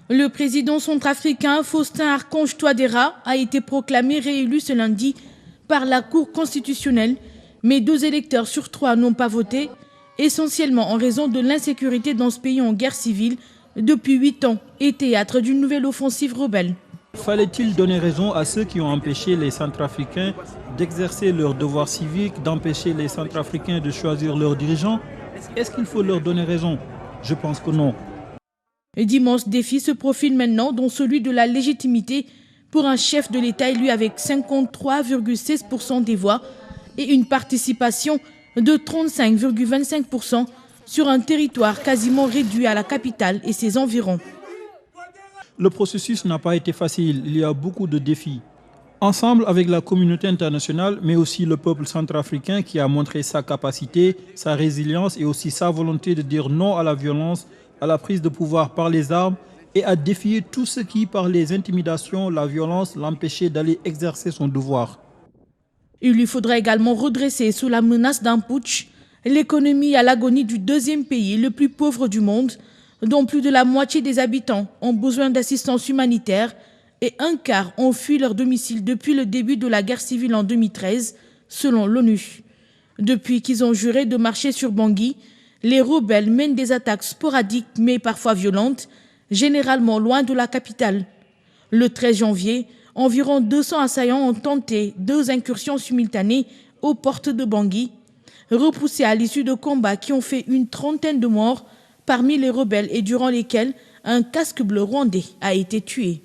Le président centrafricain Faustin Archange Touadéra a été proclamé réélu ce lundi par la Cour constitutionnelle, mais 2 électeurs sur 3 n'ont pas voté, essentiellement en raison de l'insécurité dans ce pays en guerre civile depuis 8 ans et théâtre d'une nouvelle offensive rebelle. Fallait-il donner raison à ceux qui ont empêché les Centrafricains d'exercer leurs devoirs civiques, d'empêcher les Centrafricains de choisir leurs dirigeants? Est-ce qu'il faut leur donner raison? Je pense que non. D'immenses défis se profilent maintenant, dont celui de la légitimité pour un chef de l'État élu avec 53,16% des voix et une participation de 35,25% sur un territoire quasiment réduit à la capitale et ses environs. Le processus n'a pas été facile, il y a beaucoup de défis. Ensemble avec la communauté internationale, mais aussi le peuple centrafricain qui a montré sa capacité, sa résilience et aussi sa volonté de dire non à la violence, à la prise de pouvoir par les armes et à défier tout ce qui, par les intimidations, la violence, l'empêchait d'aller exercer son devoir. Il lui faudra également redresser sous la menace d'un putsch l'économie à l'agonie du 2e pays le plus pauvre du monde, dont plus de la moitié des habitants ont besoin d'assistance humanitaire et un quart ont fui leur domicile depuis le début de la guerre civile en 2013, selon l'ONU. Depuis qu'ils ont juré de marcher sur Bangui, les rebelles mènent des attaques sporadiques mais parfois violentes, généralement loin de la capitale. Le 13 janvier, environ 200 assaillants ont tenté 2 incursions simultanées aux portes de Bangui, repoussés à l'issue de combats qui ont fait une trentaine de morts parmi les rebelles et durant lesquels un casque bleu rwandais a été tué.